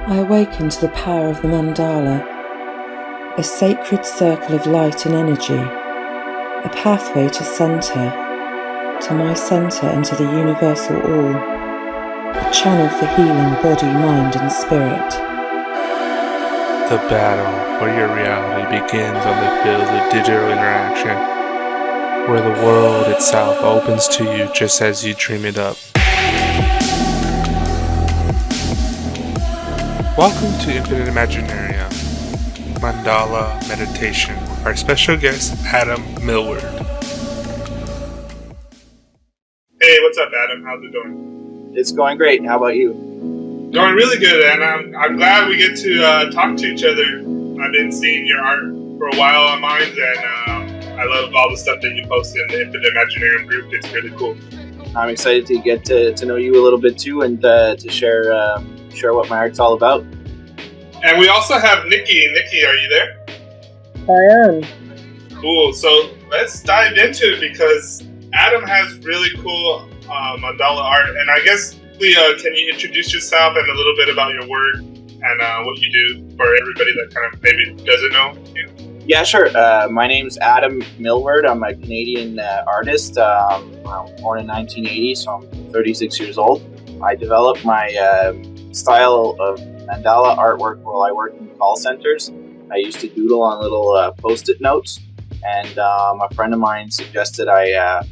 I awaken to the power of the Mandala, a sacred circle of light and energy, a pathway to center, to my center and to the universal all, a channel for healing body, mind and spirit. The battle for your reality begins on the field of digital interaction, where the world itself opens to you just as you dream it up. Welcome to Infinite Imaginarium, Mandala Meditation with our special guest, Adam Millward. Hey, what's up, Adam? How's it going? It's going great. How about you? Going really good, and I'm glad we get to talk to each other. I've been seeing your art for a while on mine, and I love all the stuff that you post in the Infinite Imaginarium group. It's really cool. I'm excited to get to know you a little bit too, and to share what my art's all about. And we also have Nikki. Nikki, are you there? I am. Cool. So let's dive into it because Adam has really cool mandala art, and I guess can you introduce yourself and a little bit about your work and what you do for everybody that kind of maybe doesn't know you? Yeah, sure. My name's Adam Millward. I'm a Canadian artist. I was born in 1980, so I'm 36 years old. I developed my style of mandala artwork while I worked in call centers. I used to doodle on little post-it notes, and a friend of mine suggested I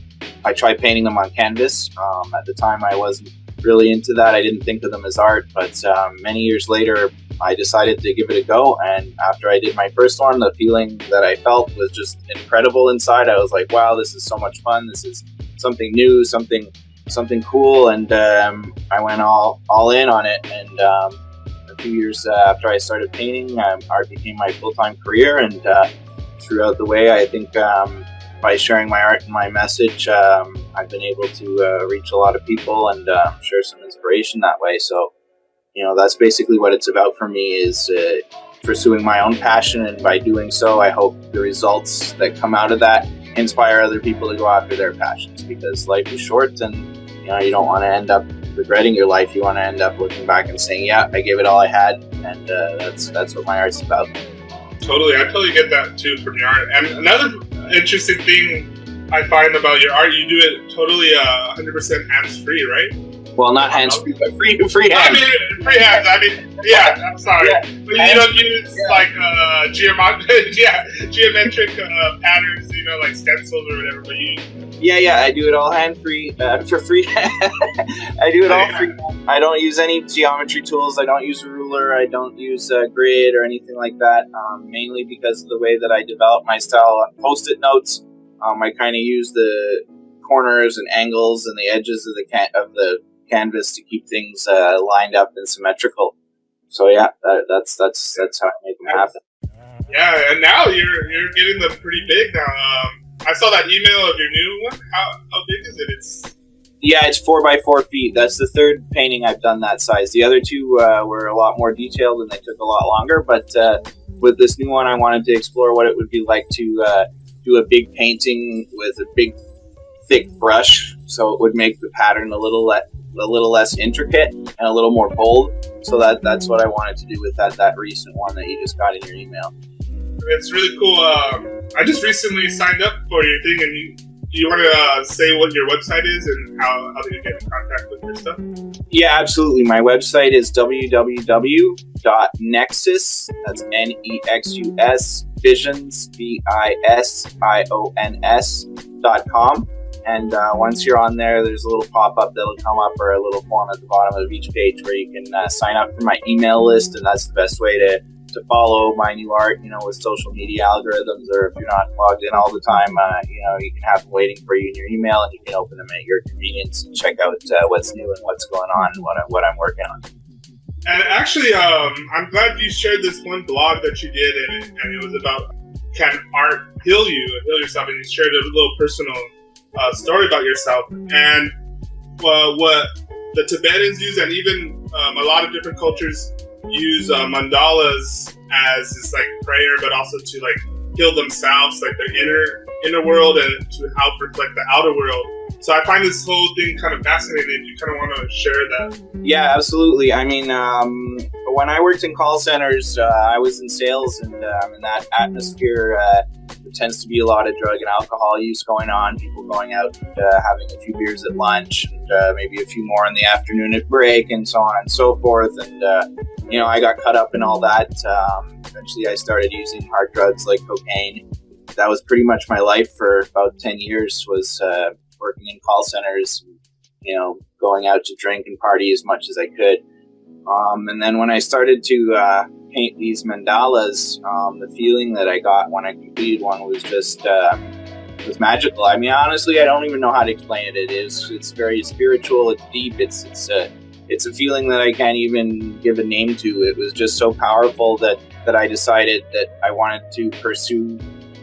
try painting them on canvas. At the time, I wasn't really into that. I didn't think of them as art, but many years later, I decided to give it a go. And after I did my first one, the feeling that I felt was just incredible inside. I was like, wow, this is so much fun. This is something new, something cool. And I went all in on it. And a few years after I started painting, art became my full-time career. And throughout the way, I think by sharing my art and my message, I've been able to reach a lot of people and share some inspiration that way. So, that's basically what it's about for me, is pursuing my own passion. And by doing so, I hope the results that come out of that inspire other people to go after their passions, because life is short and, you don't want to end up regretting your life. You want to end up looking back and saying, yeah, I gave it all I had. And that's what my art's about. Totally. I totally get that too from your art. And another interesting thing I find about your art, you do it totally 100% hands-free, right? Well, not hands-free, but free hands. Free hands. Yeah, I'm sorry. Yeah. But you don't use geometric patterns, like stencils or whatever, but you... Yeah, I do it all hand-free, for free. I do it all free. I don't use any geometry tools. I don't use a ruler. I don't use a grid or anything like that, mainly because of the way that I develop my style on Post-it notes. I kind of use the corners and angles and the edges of the canvas to keep things lined up and symmetrical. So yeah, that's how I make them happen. Yeah, and now you're getting them pretty big now. I saw that email of your new one. How big is it? It's 4 by 4 feet. That's the third painting I've done that size. The other two were a lot more detailed and they took a lot longer. But with this new one, I wanted to explore what it would be like to do a big painting with a big, thick brush, so it would make the pattern a little less intricate and a little more bold. So that's what I wanted to do with that recent one that you just got in your email. It's really cool. I just recently signed up for your thing, and you want to say what your website is and how they get in contact with your stuff? Yeah, absolutely. My website is www.nexus, that's Nexus, visions, visions.com. And once you're on there, there's a little pop-up that'll come up, or a little form at the bottom of each page where you can sign up for my email list, and that's the best way to follow my new art, with social media algorithms, or if you're not logged in all the time, you can have them waiting for you in your email, and you can open them at your convenience and check out what's new and what's going on and what I'm working on. And actually, I'm glad you shared this one blog that you did, and it was about, can art heal yourself, and you shared a little personal story about yourself. And what the Tibetans use, and even a lot of different cultures use mandalas as this prayer, but also to heal themselves, their inner world, and to help reflect the outer world. So I find this whole thing kind of fascinating. You kind of want to share that? Yeah, absolutely. I mean, when I worked in call centers, I was in sales, and in that atmosphere, there tends to be a lot of drug and alcohol use going on. People going out and having a few beers at lunch, and maybe a few more in the afternoon at break, and so on and so forth. And I got caught up in all that. Eventually, I started using hard drugs like cocaine. That was pretty much my life for about 10 years. Was working in call centers, going out to drink and party as much as I could. And then when I started to paint these mandalas, the feeling that I got when I completed one was just was magical. I mean, honestly, I don't even know how to explain it. It's very spiritual. It's deep. It's a feeling that I can't even give a name to. It was just so powerful that I decided that I wanted to pursue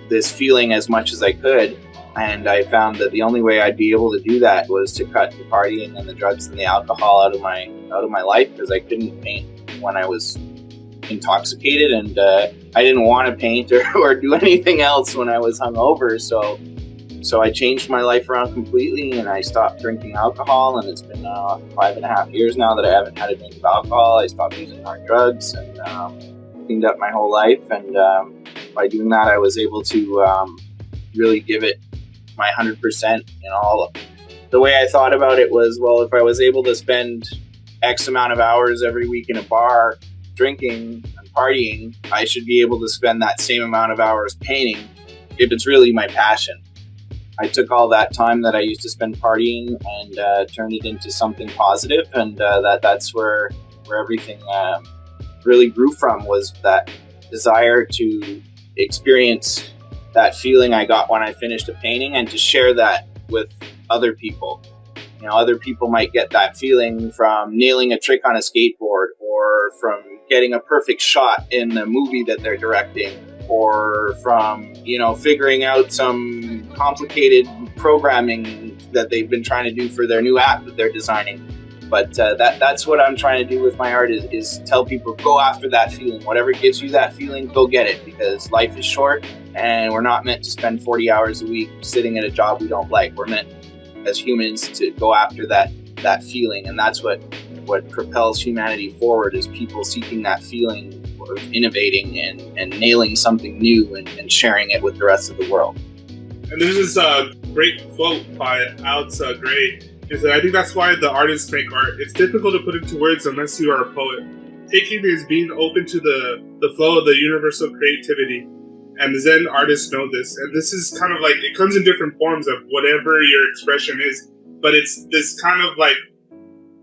this feeling as much as I could. And I found that the only way I'd be able to do that was to cut the partying and the drugs and the alcohol out of my life, because I couldn't paint when I was intoxicated, and I didn't want to paint or do anything else when I was hungover. So I changed my life around completely, and I stopped drinking alcohol. And it's been 5.5 years now that I haven't had a drink of alcohol. I stopped using hard drugs and cleaned up my whole life. And by doing that, I was able to really give it my 100%. The way I thought about it was, well, if I was able to spend X amount of hours every week in a bar drinking and partying, I should be able to spend that same amount of hours painting if it's really my passion. I took all that time that I used to spend partying and turned it into something positive, and that's where everything really grew from, was that desire to experience that feeling I got when I finished a painting, and to share that with other people. Other people might get that feeling from nailing a trick on a skateboard, or from getting a perfect shot in the movie that they're directing, or from, figuring out some complicated programming that they've been trying to do for their new app that they're designing. But that's what I'm trying to do with my art, is tell people, go after that feeling. Whatever gives you that feeling, go get it, because life is short, and we're not meant to spend 40 hours a week sitting at a job we don't like. We're meant as humans to go after that feeling, and that's what propels humanity forward, is people seeking that feeling, or innovating and nailing something new and sharing it with the rest of the world. And there's this great quote by Alex Gray, is that I think that's why the artists make art. It's difficult to put into words unless you are a poet. Taking is being open to the flow of the universal creativity. And the Zen artists know this. And this is kind of like, it comes in different forms of whatever your expression is. But it's this kind of like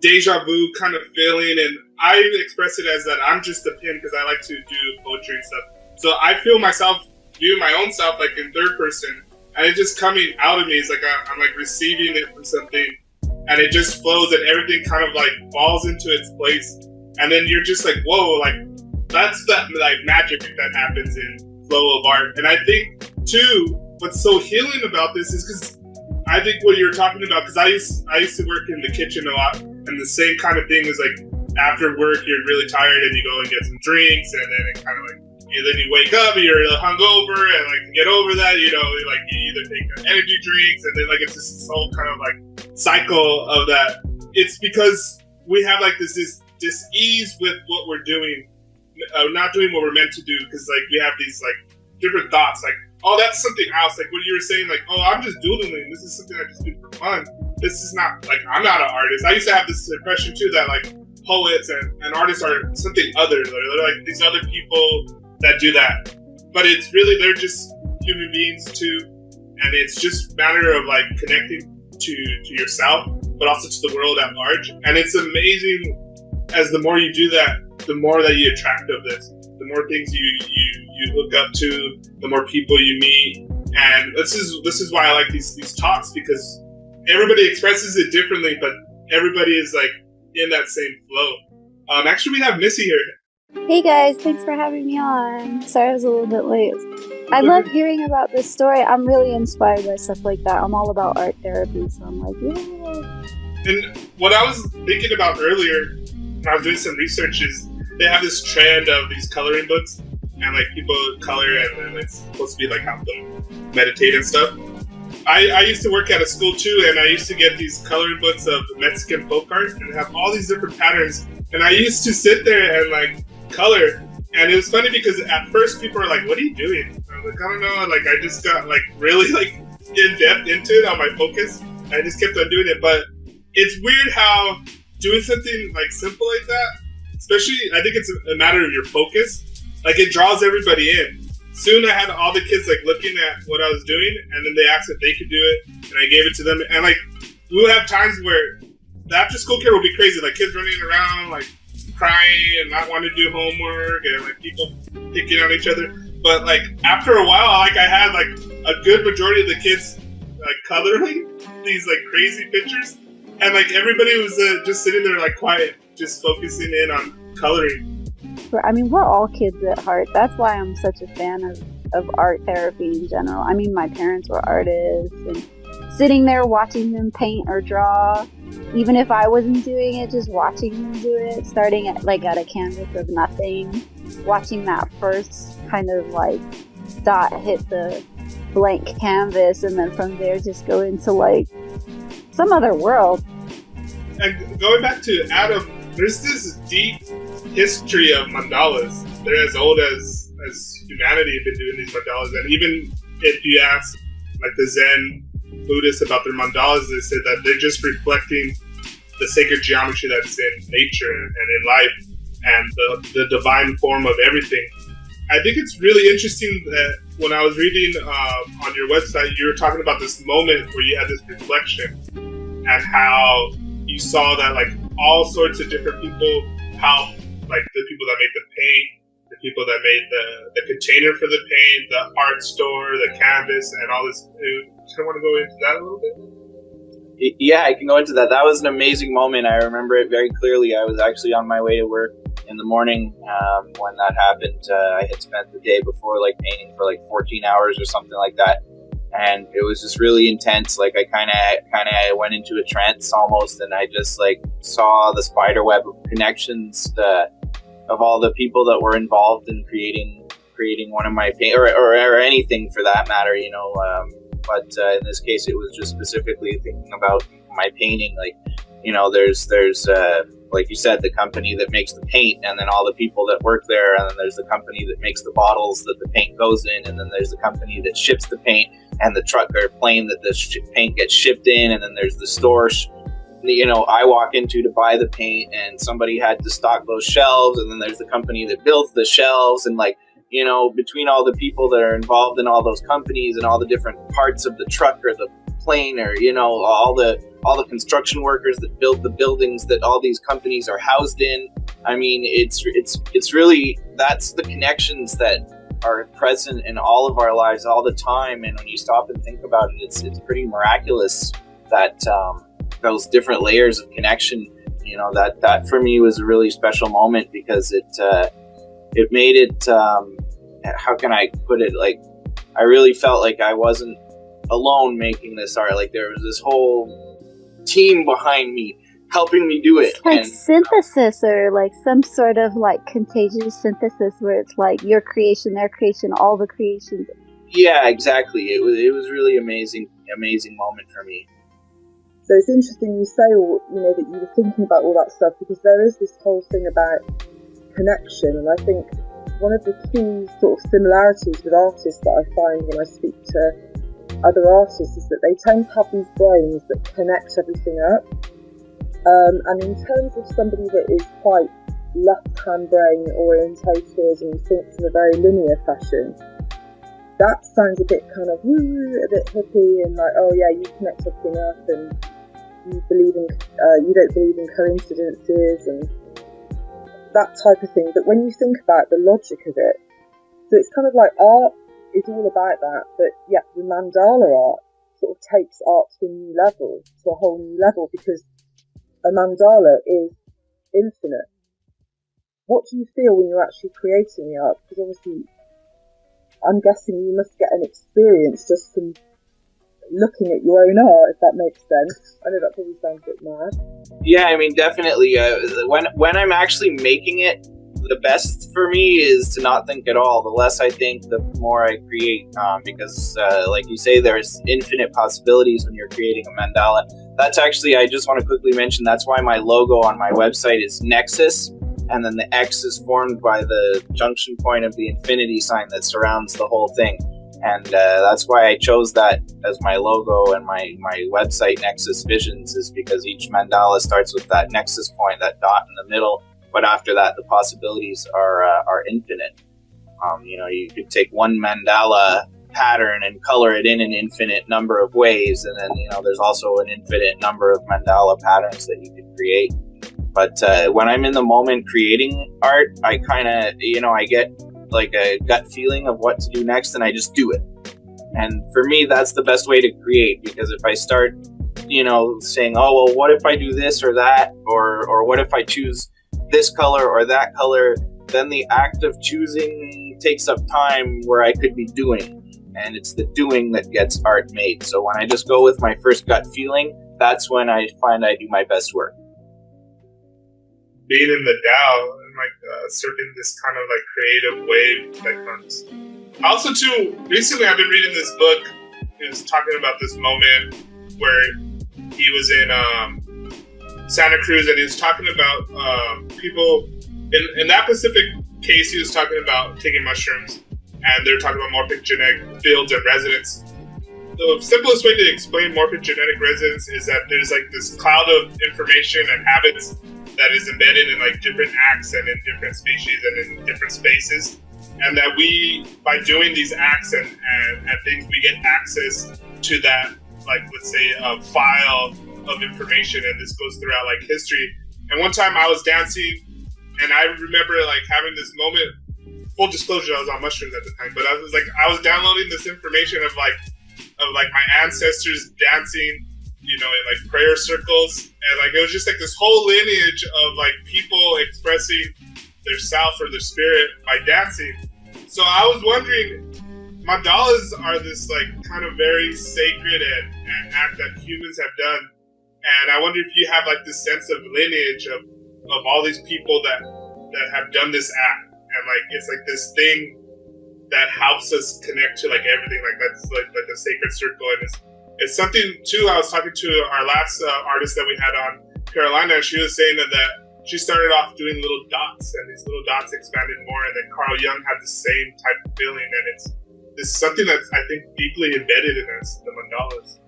deja vu kind of feeling. And I express it as that I'm just a pen, because I like to do poetry and stuff. So I feel myself, viewing my own self like in third person. And it's just coming out of me. It's like I'm like receiving it from something. And it just flows, and everything kind of like falls into its place. And then you're just like, whoa, like that's that like magic that happens in flow of art. And I think too, what's so healing about this is because I think what you're talking about, because I used to work in the kitchen a lot, and the same kind of thing is like after work you're really tired and you go and get some drinks, and then it kind of like then you wake up and you're hungover, and like to get over that, like you either take energy drinks, and then like it's this whole kind of like cycle of that. It's because we have like this ease with what we're doing, not doing what we're meant to do, because like we have these like different thoughts, like, oh, that's something else, like what you were saying, like, oh, I'm just doodling, this is something I just do for fun, this is not like, I'm not an artist. I used to have this impression too that like poets and artists are something other, they're like these other people that do that, but it's really, they're just human beings too, and it's just a matter of like connecting to yourself, but also to the world at large. And it's amazing, as the more you do that, the more that you attract of this, the more things you look up to, the more people you meet. And this is why I like these talks, because everybody expresses it differently, but everybody is like in that same flow. Actually, we have Missy here. Hey guys, thanks for having me on. Sorry I was a little bit late. I love hearing about this story. I'm really inspired by stuff like that. I'm all about art therapy, so I'm like, yeah. And what I was thinking about earlier, when I was doing some research, is they have this trend of these coloring books, and like people color, and then it's supposed to be like help them meditate and stuff. I used to work at a school too, and I used to get these coloring books of Mexican folk art, and have all these different patterns. And I used to sit there and like color. And it was funny because at first people were like, "What are you doing?" I was like, "I don't know." Like I just got like really like in depth into it on my focus. And I just kept on doing it. But it's weird how doing something like simple like that, especially I think it's a matter of your focus. Like it draws everybody in. Soon I had all the kids like looking at what I was doing, and then they asked if they could do it, and I gave it to them. And like we would have times where the after school care would be crazy, like kids running around like crying and not wanting to do homework, and like people picking on each other. But like after a while, like I had like a good majority of the kids like coloring these like crazy pictures, and like everybody was just sitting there like quiet, just focusing in on coloring. I mean, we're all kids at heart. That's why I'm such a fan of art therapy in general. I mean, my parents were artists, and sitting there watching them paint or draw, even if I wasn't doing it, just watching them do it, starting at a canvas of nothing, watching that first kind of like dot hit the blank canvas, and then from there just go into like some other world. And going back to Adam, there's this deep history of mandalas. They're as old as humanity have been doing these mandalas. And even if you ask like the Zen Buddhists about their mandalas, they said that they're just reflecting the sacred geometry that's in nature and in life and the divine form of everything. I think it's really interesting that when I was reading on your website, you were talking about this moment where you had this reflection and how you saw that like all sorts of different people, how like the people that made the paint, the people that made the container for the paint, the art store, the canvas, and all this. I want to go into that a little bit. Yeah, I can go into that. That was an amazing moment. I remember it very clearly. I was actually on my way to work in the morning when that happened. I had spent the day before like painting for like 14 hours or something like that. And it was just really intense. Like I kind of went into a trance almost, and I just like saw the spider web of connections of all the people that were involved in creating one of my paint or anything for that matter, you know. But in this case, it was just specifically thinking about my painting. Like, you know, there's like you said, the company that makes the paint, and then all the people that work there, and then there's the company that makes the bottles that the paint goes in, and then there's the company that ships the paint, and the truck or plane that the paint gets shipped in, and then there's the store, you know, I walk into to buy the paint, and somebody had to stock those shelves, and then there's the company that builds the shelves, and like, you know, between all the people that are involved in all those companies and all the different parts of the truck or the plane, or you know, all the construction workers that build the buildings that all these companies are housed in. I mean, it's really, that's the connections that are present in all of our lives all the time. And when you stop and think about it, it's pretty miraculous that those different layers of connection, you know, that for me was a really special moment, because it made it, how can I put it? Like, I really felt like I wasn't alone making this art. Like there was this whole team behind me helping me do it. It's like and synthesis, or like some sort of like contagious synthesis, where it's like your creation, their creation, all the creations. Yeah, exactly. It was really amazing moment for me. So it's interesting you say, that you were thinking about all that stuff, because there is this whole thing about connection, and I think one of the key sort of similarities with artists that I find when I speak to other artists is that they tend to have these brains that connect everything up. And in terms of somebody that is quite left-hand brain orientated and thinks in a very linear fashion, that sounds a bit kind of a bit hippie, and like, oh yeah, you connect everything up, and you don't believe in coincidences and that type of thing. But when you think about the logic of it, so it's kind of like art is all about that, but yeah, the mandala art sort of takes art to a whole new level, because a mandala is infinite. What do you feel when you're actually creating the art? Because obviously, I'm guessing you must get an experience just from looking at your own art, if that makes sense. I know that probably sounds a bit mad. Yeah, I mean, definitely. When I'm actually making it, the best for me is to not think at all. The less I think, the more I create, because like you say, there's infinite possibilities when you're creating a mandala. That's actually, I just want to quickly mention, that's why my logo on my website is Nexus, and then the X is formed by the junction point of the infinity sign that surrounds the whole thing. And that's why I chose that as my logo and my website, Nexus Visions, is because each mandala starts with that nexus point, that dot in the middle. But after that, the possibilities are infinite. You could take one mandala pattern and color it in an infinite number of ways, and then there's also an infinite number of mandala patterns that you can create. But when I'm in the moment creating art, I kind of I get like a gut feeling of what to do next, and I just do it. And for me, that's the best way to create, because if I start saying, oh well, what if I do this or that, or what if I choose this color or that color, then the act of choosing takes up time where I could be doing. And it's the doing that gets art made. So when I just go with my first gut feeling, that's when I find I do my best work. Being in the Tao and surfing this kind of creative wave that comes. Also, too, recently I've been reading this book. It was talking about this moment where he was in Santa Cruz, and he was talking about people in that specific case. He was talking about taking mushrooms. And they're talking about morphic fields and resonance. The simplest way to explain morphogenetic resonance is that there's this cloud of information and habits that is embedded in different acts and in different species and in different spaces. And that we, by doing these acts and things, we get access to that, let's say, a file of information, and this goes throughout history. And one time I was dancing, and I remember having this moment. Full disclosure, I was on mushrooms at the time, but I was downloading this information of my ancestors dancing, in prayer circles, and it was just this whole lineage of people expressing their self or their spirit by dancing. So I was wondering, mandalas are this kind of very sacred and act that humans have done, and I wonder if you have this sense of lineage of all these people that have done this act. And it's this thing that helps us connect to everything. That's the sacred circle, and it's something too. I was talking to our last artist that we had on, Carolina, and she was saying that she started off doing little dots, and these little dots expanded more. And then Carl Jung had the same type of feeling, and it's something that's I think deeply embedded in us, the mandalas.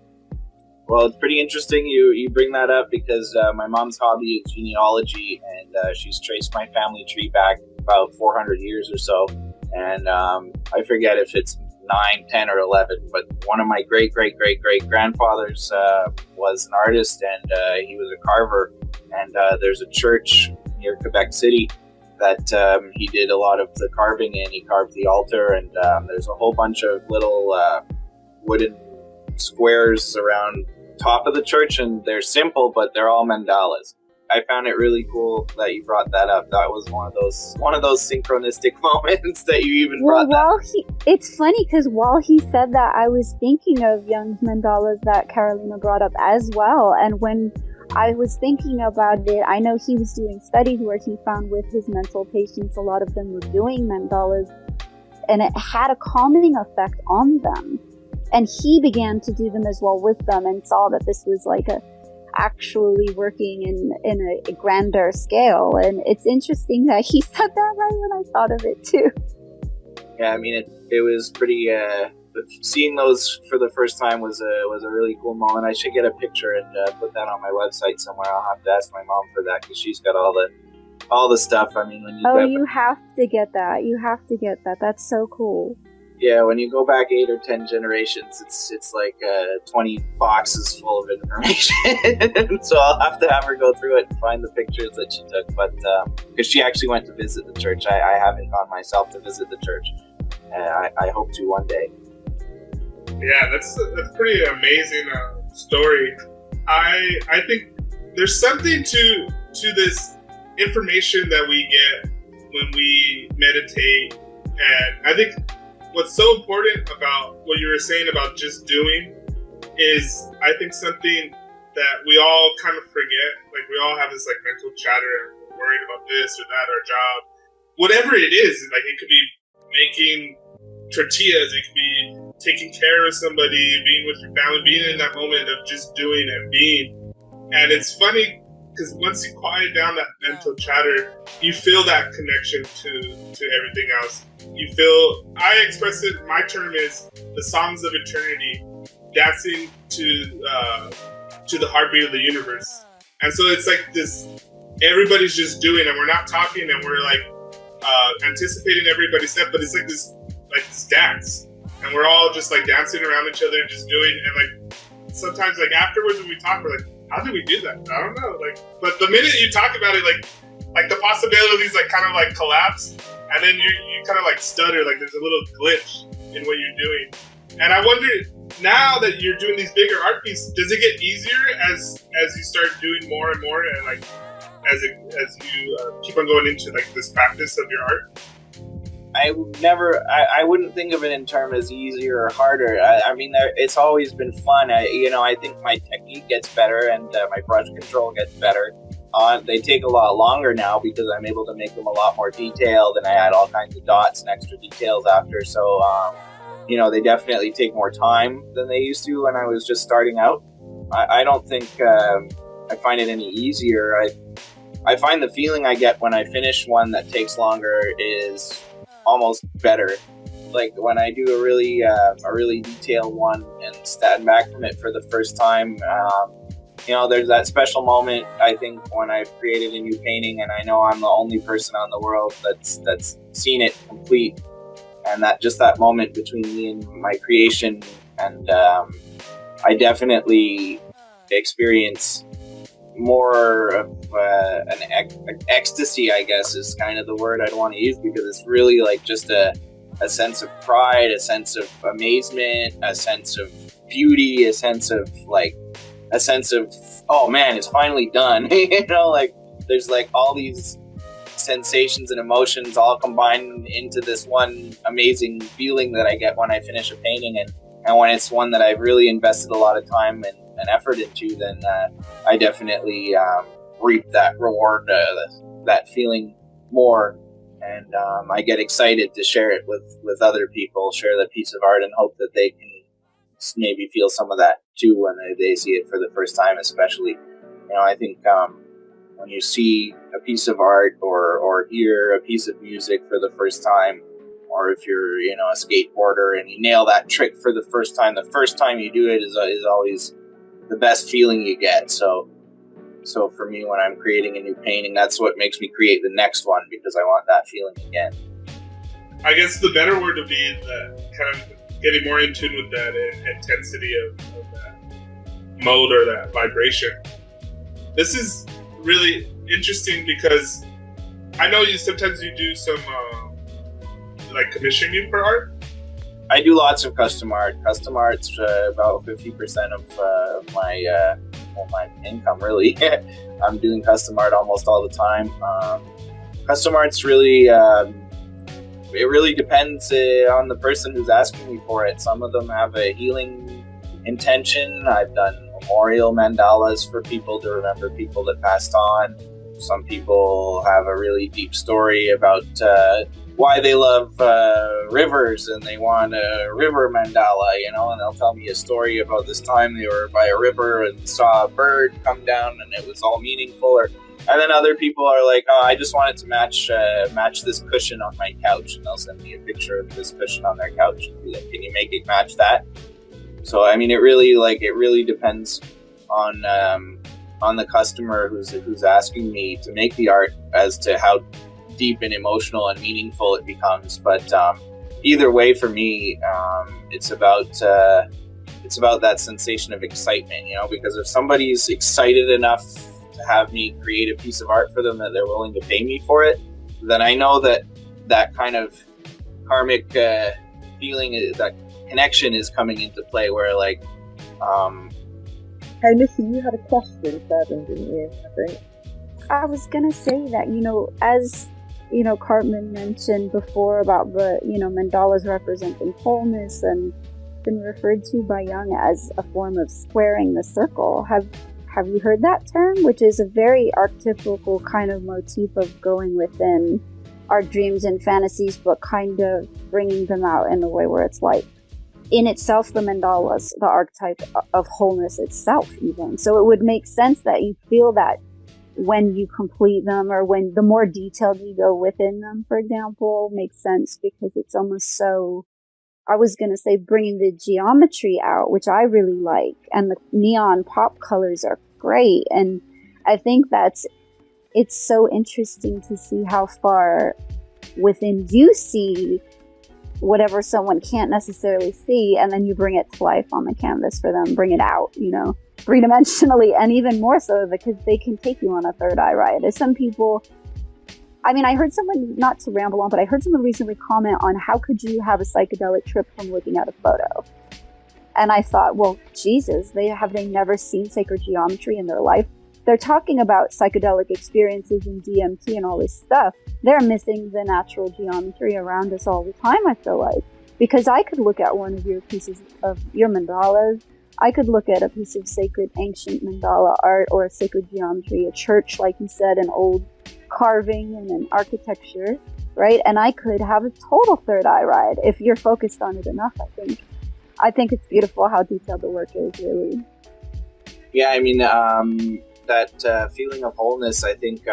Well, it's pretty interesting you bring that up, because my mom's hobby is genealogy, and she's traced my family tree back about 400 years or so. And I forget if it's 9, 10, or 11, but one of my great-great-great-great-grandfathers was an artist, and he was a carver. And there's a church near Quebec City that he did a lot of the carving in. He carved the altar, and there's a whole bunch of little wooden squares around top of the church, and they're simple, but they're all mandalas. I found it really cool that you brought that up. That was one of those synchronistic moments that you even brought that. It's funny because while he said that, I was thinking of Jung's mandalas that Carolina brought up as well. And when I was thinking about it, I know he was doing studies where he found with his mental patients, a lot of them were doing mandalas, and it had a calming effect on them. And he began to do them as well with them, and saw that this was actually working in a grander scale. And it's interesting that he said that right when I thought of it too. Yeah, I mean it was pretty. Seeing those for the first time was a really cool moment. I should get a picture and put that on my website somewhere. I'll have to ask my mom for that, because she's got all the stuff. I mean, when you have to get that. You have to get that. That's so cool. Yeah, when you go back 8 or 10 generations, it's 20 boxes full of information. So I'll have to have her go through it and find the pictures that she took. But because she actually went to visit the church, I haven't gone myself to visit the church. I hope to one day. Yeah, that's pretty amazing story. I think there's something to this information that we get when we meditate, and I think what's so important about what you were saying about just doing is, I think, something that we all kind of forget. We all have this mental chatter, we're worried about this or that, our job, whatever it is. It could be making tortillas, it could be taking care of somebody, being with your family, being in that moment of just doing and being. And it's funny because once you quiet down that mental chatter, you feel that connection to everything else. You feel, I express it, my term is the songs of eternity, dancing to the heartbeat of the universe. And so it's like this, everybody's just doing, and we're not talking, and we're like anticipating everybody's step, but it's like this dance, and we're all just like dancing around each other and just doing, and like sometimes like afterwards when we talk, we're like, how did we do that? I don't know. Like, but the minute you talk about it, like the possibilities like kind of like collapse, and then you kind of like stutter, like there's a little glitch in what you're doing. And I wonder, now that you're doing these bigger art pieces, does it get easier as you start doing more and more, and like as you keep on going into like this practice of your art? I wouldn't think of it in terms as easier or harder. I mean, it's always been fun. I think my technique gets better, and my brush control gets better. They take a lot longer now because I'm able to make them a lot more detailed, and I add all kinds of dots and extra details after. So, they definitely take more time than they used to when I was just starting out. I don't think I find it any easier. I find the feeling I get when I finish one that takes longer is almost better. Like when I do a really detailed one and stand back from it for the first time, there's that special moment, I think, when I've created a new painting and I know I'm the only person on the world that's seen it complete, and that moment between me and my creation, and I definitely experience more of an ecstasy, I guess, is kind of the word I'd want to use, because it's really like just a sense of pride, a sense of amazement, a sense of beauty, a sense of oh man, it's finally done. Like there's like all these sensations and emotions all combined into this one amazing feeling that I get when I finish a painting, and when it's one that I've really invested a lot of time and effort into, then I definitely reap that reward, that feeling more, and I get excited to share it with other people, share the piece of art, and hope that they can maybe feel some of that too when they see it for the first time. Especially, I think when you see a piece of art or hear a piece of music for the first time, or if you're a skateboarder and you nail that trick for the first time you do it is always the best feeling you get. So for me, when I'm creating a new painting, that's what makes me create the next one, because I want that feeling again. I guess the better word would be that kind of getting more in tune with that intensity of that mode or that vibration. This is really interesting because I know sometimes you do some like commissioning for art. I do lots of custom art. Custom art's about 50% of my income, really. I'm doing custom art almost all the time. Custom art's really, it really depends on the person who's asking me for it. Some of them have a healing intention. I've done memorial mandalas for people to remember people that passed on. Some people have a really deep story about why they love rivers, and they want a river mandala, and they'll tell me a story about this time they were by a river and saw a bird come down and it was all meaningful. And then other people are like, oh, I just want it to match this cushion on my couch, and they'll send me a picture of this cushion on their couch and be like, can you make it match that? So I mean, it really depends on the customer who's asking me to make the art as to how deep and emotional and meaningful it becomes. But either way, for me, it's about that sensation of excitement, because if somebody's excited enough to have me create a piece of art for them that they're willing to pay me for it, then I know that kind of karmic feeling, that connection is coming into play, where like hey Missy, you had a question, Fabian, didn't you? I think I was gonna say that, as Cartman mentioned before about the, mandalas representing wholeness and been referred to by Jung as a form of squaring the circle. Have you heard that term? Which is a very archetypical kind of motif of going within our dreams and fantasies, but kind of bringing them out in a way where it's like, in itself, the mandalas, the archetype of wholeness itself even. So it would make sense that you feel that when you complete them, or when the more detailed you go within them, for example, makes sense, because it's almost so, I was going to say, bringing the geometry out, which I really like, and the neon pop colors are great. And I think it's so interesting to see how far within you see whatever someone can't necessarily see, and then you bring it to life on the canvas for them, bring it out, three-dimensionally, and even more so because they can take you on a third eye ride. There's some people, I heard someone, not to ramble on, but I heard someone recently comment on how could you have a psychedelic trip from looking at a photo? And I thought, well, Jesus, they never seen sacred geometry in their life? They're talking about psychedelic experiences and DMT and all this stuff. They're missing the natural geometry around us all the time, I feel like. Because I could look at one of your pieces of your mandalas, I could look at a piece of sacred ancient mandala art or a sacred geometry, a church, like you said, an old carving and an architecture, right? And I could have a total third eye ride if you're focused on it enough, I think. I think it's beautiful how detailed the work is, really. Yeah, that feeling of wholeness, I think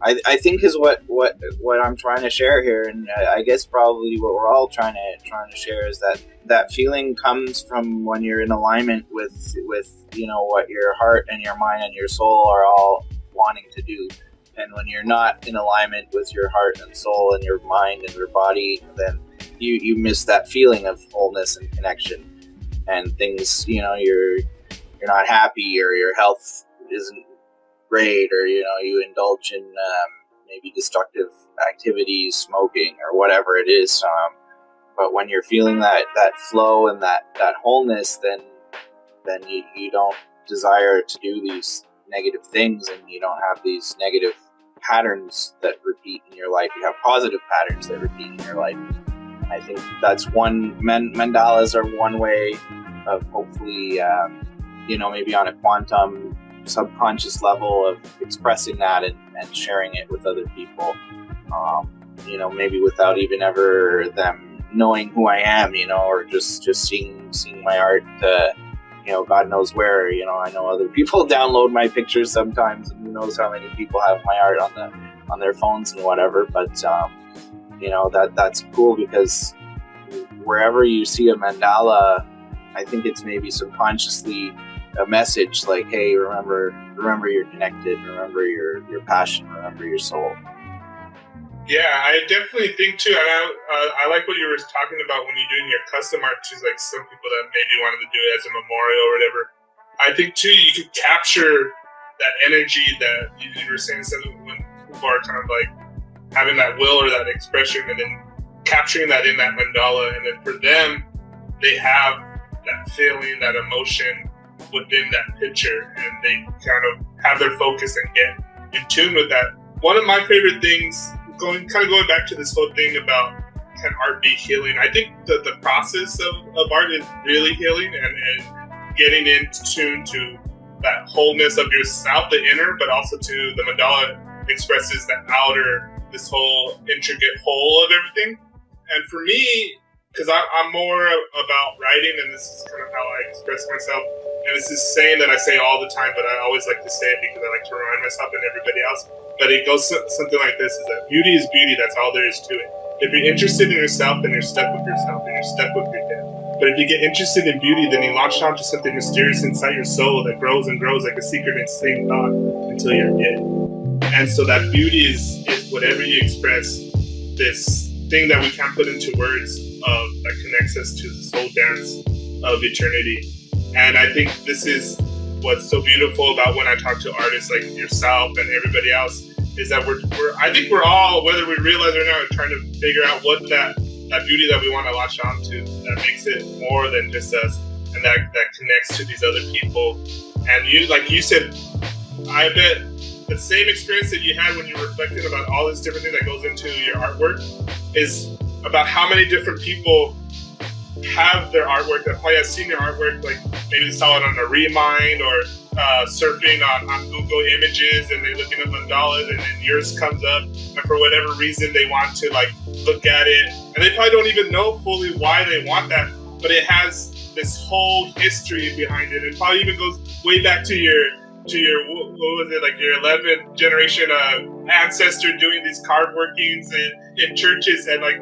is what I'm trying to share here, and I guess probably what we're all trying to share is that feeling comes from when you're in alignment with what your heart and your mind and your soul are all wanting to do. And when you're not in alignment with your heart and soul and your mind and your body, then you miss that feeling of wholeness and connection, and things, you're not happy, or your health isn't great, or you indulge in maybe destructive activities, smoking, or whatever it is. But when you're feeling that flow and that wholeness, then you don't desire to do these negative things, and you don't have these negative patterns that repeat in your life. You have positive patterns that repeat in your life. I think that's mandalas are one way of hopefully, maybe on a quantum subconscious level of expressing that and sharing it with other people, maybe without even ever them knowing who I am, or just seeing my art, God knows where, I know other people download my pictures sometimes, and who knows how many people have my art on their phones and whatever, but that's cool, because wherever you see a mandala, I think it's maybe subconsciously a message like, hey, remember you're connected, remember your passion, remember your soul. Yeah, I definitely think too, and I like what you were talking about when you're doing your custom art too, like some people that maybe wanted to do it as a memorial or whatever. I think too, you could capture that energy that you were saying, when people are kind of like having that will or that expression, and then capturing that in that mandala, and then for them, they have that feeling, that emotion within that picture, and they kind of have their focus and get in tune with that. One of my favorite things, going back to this whole thing about can art be healing, I think that the process of art is really healing, and getting in tune to that wholeness of yourself, the inner, but also to the mandala expresses the outer, this whole intricate whole of everything. And for me, because I'm more about writing, and this is kind of how I express myself, and this is saying that I say all the time, but I always like to say it because I like to remind myself and everybody else. But it goes something like this, is that beauty is beauty, that's all there is to it. If you're interested in yourself, then you're stuck with yourself, and you're stuck with your death. But if you get interested in beauty, then you launch onto something mysterious inside your soul that grows and grows like a secret and same thought until you're dead. And so that beauty is whatever you express, this thing that we can't put into words, that connects us to the soul dance of eternity. And I think this is what's so beautiful about when I talk to artists like yourself and everybody else, is that I think we're all, whether we realize it or not, trying to figure out what that beauty that we want to latch onto, that makes it more than just us, and that connects to these other people. And you, like you said, I bet the same experience that you had when you reflected about all this different thing that goes into your artwork is about how many different people have their artwork that probably have seen your artwork, like maybe they saw it on a Remind or surfing on Google Images, and they're looking at mandalas, and then yours comes up, and for whatever reason they want to like look at it, and they probably don't even know fully why they want that, but it has this whole history behind it. It probably even goes way back to your what was it, like your 11th generation ancestor doing these card workings in churches, and like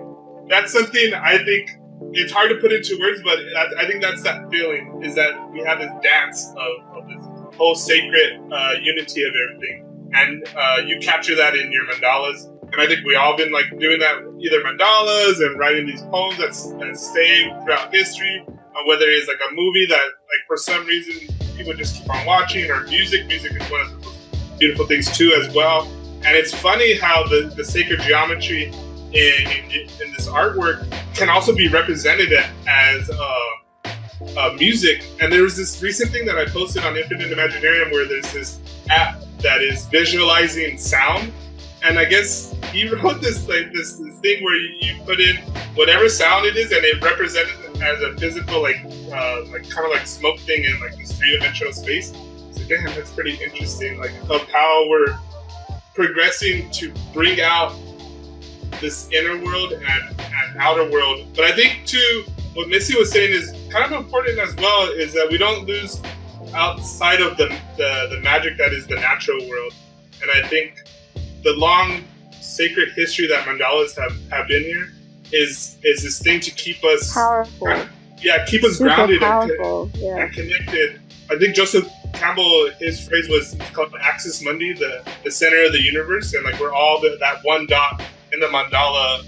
that's something I think it's hard to put into words, but I think that's that feeling, is that we have this dance of this whole sacred unity of everything, and you capture that in your mandalas. And I think we all been like doing that, either mandalas and writing these poems that stay throughout history, whether it's like a movie that like for some reason people just keep on watching, or music. Music is one of the most beautiful things too as well. And it's funny how the sacred geometry in this artwork can also be represented as music. And there was this recent thing that I posted on Infinite Imaginarium where there's this app that is visualizing sound. And I guess he wrote this thing where you put in whatever sound it is, and it represents it as a physical, like kind of like smoke thing in like this 3-dimensional space. So damn, that's pretty interesting. Like of how we're progressing to bring out this inner world and outer world. But I think too, what Missy was saying is kind of important as well, is that we don't lose outside of the magic that is the natural world. And I think the long sacred history that mandalas have been here is this thing to keep us powerful. Keep us Super grounded and connected. I think Joseph Campbell, his phrase was called Axis Mundi, the center of the universe, and like we're all that one dot in the mandala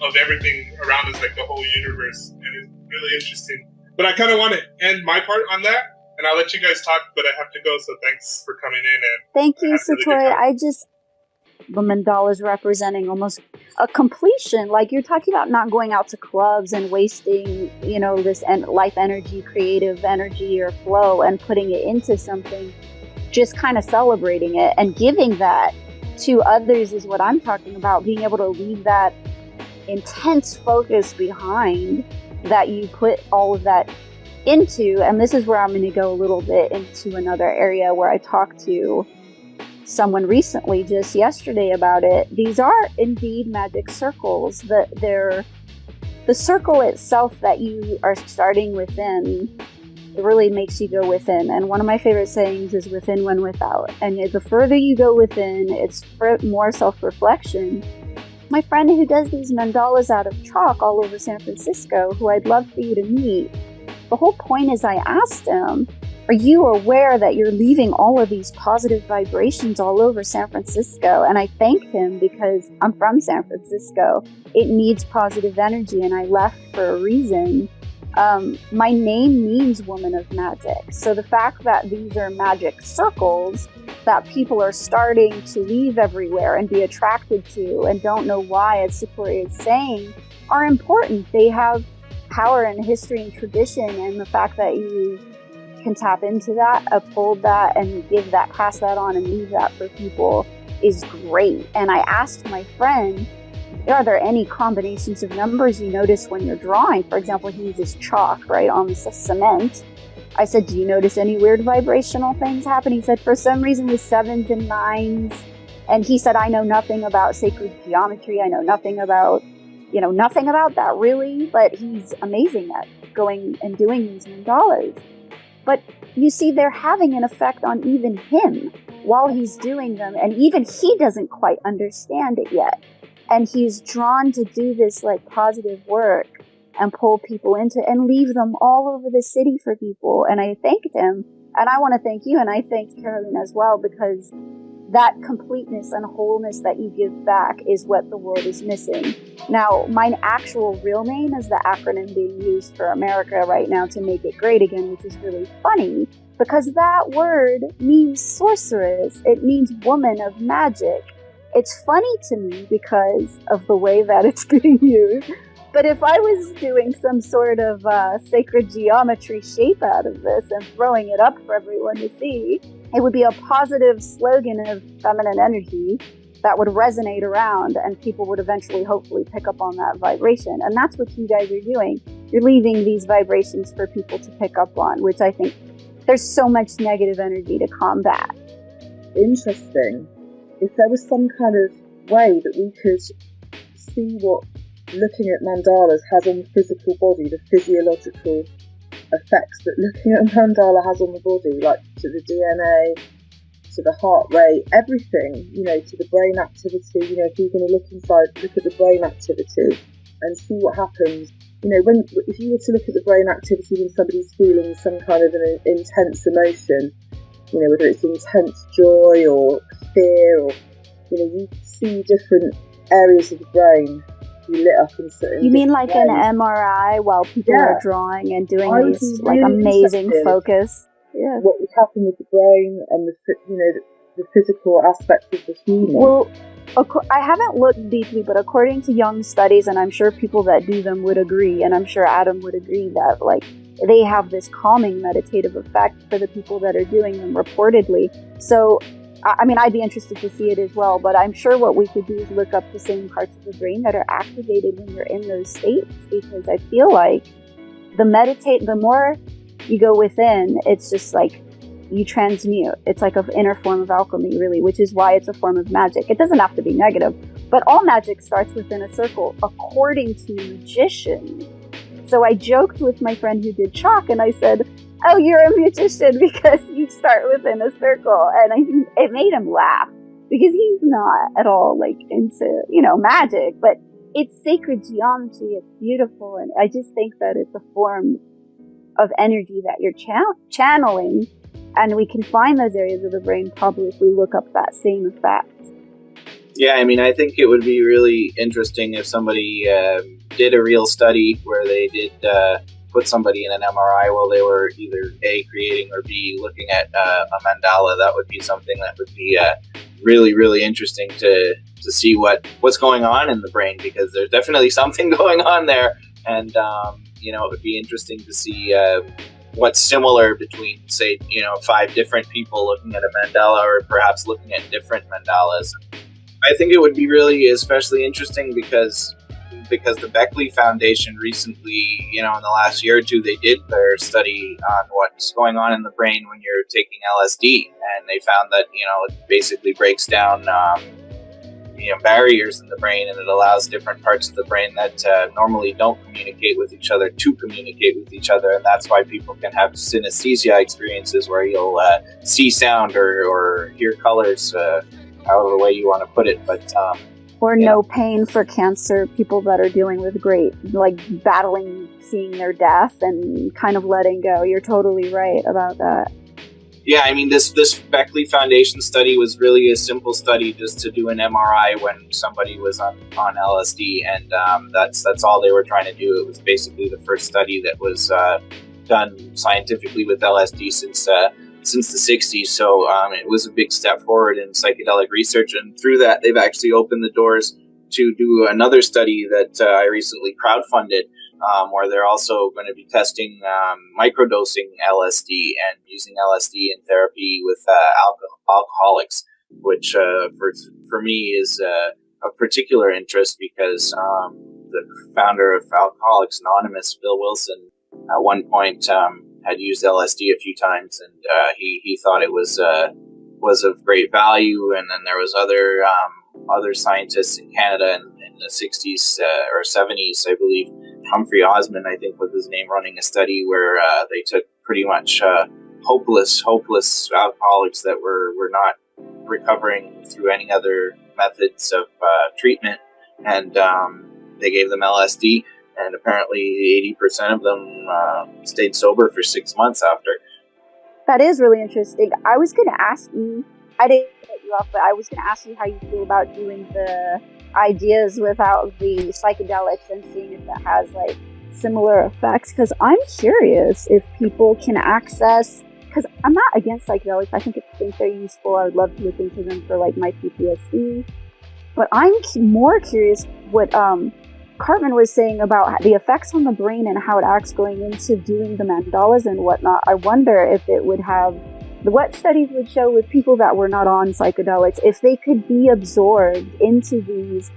of everything around us, like the whole universe. And it's really interesting. But I kind of want to end my part on that, and I'll let you guys talk, but I have to go, so thanks for coming in. And thank you, Satoy. The mandalas representing almost a completion. Like you're talking about not going out to clubs and wasting, this life energy, creative energy or flow, and putting it into something, just kind of celebrating it and giving that to others is what I'm talking about. Being able to leave that intense focus behind that you put all of that into. And this is where I'm going to go a little bit into another area where I talked to someone recently, just yesterday, about it. These are indeed magic circles. The circle itself that you are starting within, it really makes you go within. And one of my favorite sayings is within when without. And the further you go within, it's more self-reflection. My friend who does these mandalas out of chalk all over San Francisco, who I'd love for you to meet, the whole point is I asked him, are you aware that you're leaving all of these positive vibrations all over San Francisco? And I thanked him because I'm from San Francisco. It needs positive energy, and I left for a reason. My name means woman of magic. So the fact that these are magic circles that people are starting to leave everywhere and be attracted to and don't know why, as Sequoia is saying, are important. They have power and history and tradition, and the fact that you can tap into that, uphold that, and give that, pass that on, and leave that for people is great. And I asked my friend, are there any combinations of numbers you notice when you're drawing? For example, he uses chalk, right, on the cement. I said, do you notice any weird vibrational things happen? He said, for some reason with 7s and 9s. And he said, I know nothing about sacred geometry. I know nothing about, nothing about that really. But he's amazing at going and doing these mandalas. But you see, they're having an effect on even him while he's doing them. And even he doesn't quite understand it yet. And he's drawn to do this like positive work and pull people into and leave them all over the city for people. And I thanked him. And I want to thank you. And I thanked Caroline as well, because that completeness and wholeness that you give back is what the world is missing. Now, my actual real name is the acronym being used for America right now to make it great again, which is really funny because that word means sorceress. It means woman of magic. It's funny to me because of the way that it's being used. But if I was doing some sort of sacred geometry shape out of this and throwing it up for everyone to see, it would be a positive slogan of feminine energy that would resonate around, and people would eventually, hopefully, pick up on that vibration. And that's what you guys are doing. You're leaving these vibrations for people to pick up on, which I think there's so much negative energy to combat. Interesting. If there was some kind of way that we could see what looking at mandalas has on the physical body, the physiological effects that looking at a mandala has on the body, like to the DNA, to the heart rate, everything, to the brain activity. If you're going to look at the brain activity and see what happens. If you were to look at the brain activity when somebody's feeling some kind of an intense emotion, whether it's intense joy or fear, or you see different areas of the brain be lit up in certain. You mean like ways. an MRI while people are drawing and doing I would these be really amazing interested focus? Yeah. What would happen with the brain and the physical aspects of the human? Well, I haven't looked deeply, but according to young studies, and I'm sure people that do them would agree, and I'm sure Adam would agree that they have this calming meditative effect for the people that are doing them reportedly. So, I'd be interested to see it as well, but I'm sure what we could do is look up the same parts of the brain that are activated when you're in those states, because I feel like the more you go within, it's just like you transmute. It's like an inner form of alchemy, really, which is why it's a form of magic. It doesn't have to be negative, but all magic starts within a circle, according to magicians. So I joked with my friend who did chalk, and I said, "Oh, you're a magician because you start within a circle." And it made him laugh, because he's not at all into, magic, but it's sacred geometry. It's beautiful. And I just think that it's a form of energy that you're channeling. And we can find those areas of the brain probably if we look up that same effect. Yeah, I think it would be really interesting if somebody did a real study where they did put somebody in an MRI while they were either A, creating, or B, looking at a mandala. That would be something that would be really, really interesting to see what's going on in the brain, because there's definitely something going on there. And, it would be interesting to see what's similar between, say, 5 different people looking at a mandala, or perhaps looking at different mandalas. I think it would be really especially interesting because the Beckley Foundation recently, in the last year or two, they did their study on what's going on in the brain when you're taking LSD, and they found that, it basically breaks down barriers in the brain, and it allows different parts of the brain that normally don't communicate with each other to communicate with each other, and that's why people can have synesthesia experiences where you'll see sound or hear colors, however way you want to put it, but or no pain for cancer people that are dealing with battling seeing their death and kind of letting go. You're totally right about that. Yeah, this Beckley Foundation study was really a simple study just to do an MRI when somebody was on LSD, and that's all they were trying to do. It was basically the first study that was done scientifically with LSD since the 60s, so it was a big step forward in psychedelic research, and through that they've actually opened the doors to do another study that I recently crowdfunded, where they're also going to be testing microdosing LSD and using LSD in therapy with alcoholics, which for me is of particular interest because the founder of Alcoholics Anonymous, Bill Wilson, at one point had used LSD a few times, and he thought it was of great value. And then there was other scientists in Canada in the 60s or 70s, I believe. Humphrey Osmond, I think, was his name, running a study where they took pretty much hopeless alcoholics that were not recovering through any other methods of treatment, and they gave them LSD, and apparently 80% of them stayed sober for 6 months after. That is really interesting. I was going to ask you, I didn't cut you off, but I was going to ask you how you feel about doing the ideas without the psychedelics and seeing if that has similar effects, because I'm curious if people can access, because I'm not against psychedelics. I think they're useful. I would love to look into them for my PTSD, but I'm more curious what Cartman was saying about the effects on the brain and how it acts going into doing the mandalas and whatnot. I wonder if it would have, what studies would show with people that were not on psychedelics, if they could be absorbed into these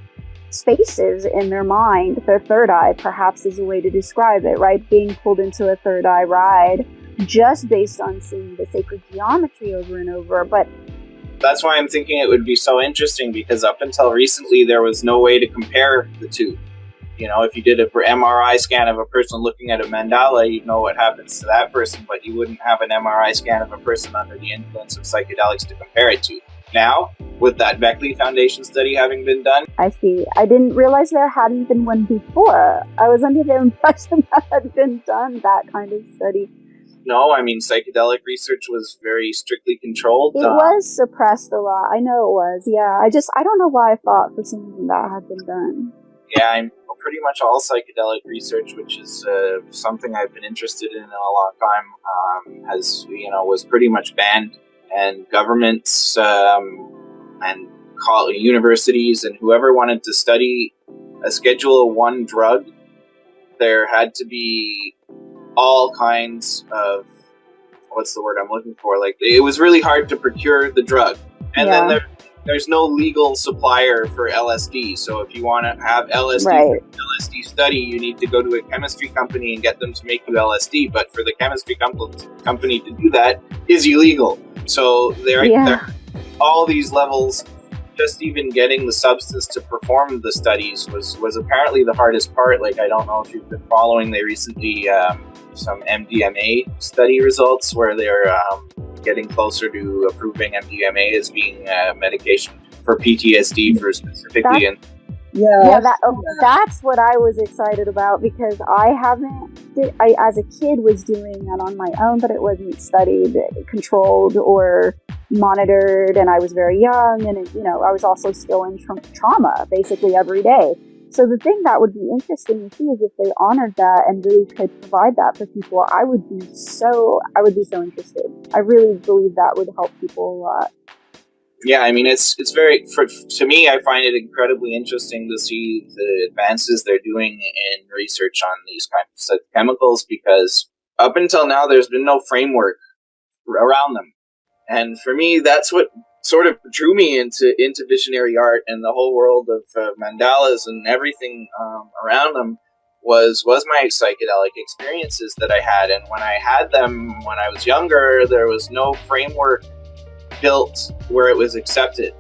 spaces in their mind. Their third eye, perhaps, is a way to describe it, right? Being pulled into a third eye ride just based on seeing the sacred geometry over and over. But that's why I'm thinking it would be so interesting, because up until recently there was no way to compare the two. If you did a MRI scan of a person looking at a mandala, you'd know what happens to that person, but you wouldn't have an MRI scan of a person under the influence of psychedelics to compare it to. Now, with that Beckley Foundation study having been done. I see. I didn't realize there hadn't been one before. I was under the impression that had been done, that kind of study. No, I mean, psychedelic research was very strictly controlled. It was suppressed a lot. I know it was, yeah. I don't know why I thought for some reason that had been done. Yeah, I'm pretty much all psychedelic research, which is something I've been interested in a long time, was pretty much banned. And governments and universities and whoever wanted to study a Schedule 1 drug, there had to be all kinds of, what's the word I'm looking for? Like, it was really hard to procure the drug. And then there's no legal supplier for LSD. So if you want to have LSD for an LSD study, you need to go to a chemistry company and get them to make you LSD. But for the chemistry company to do that is illegal. So there are all these levels. Just even getting the substance to perform the studies was apparently the hardest part. Like, I don't know if you've been following, they recently some MDMA study results where they're getting closer to approving MDMA as being medication for PTSD for specifically. That's what I was excited about, because I as a kid was doing that on my own, but it wasn't studied, controlled, or monitored, and I was very young, and I was also still in trauma basically every day. So the thing that would be interesting to see is if they honored that and really could provide that for people. I would be so interested. I really believe that would help people a lot. Yeah, I mean, it's very, to me, I find it incredibly interesting to see the advances they're doing in research on these kinds of chemicals, because up until now, there's been no framework around them. And for me, that's what sort of drew me into visionary art and the whole world of mandalas and everything around them was my psychedelic experiences that I had. And when I had them when I was younger, there was no framework built where it was accepted.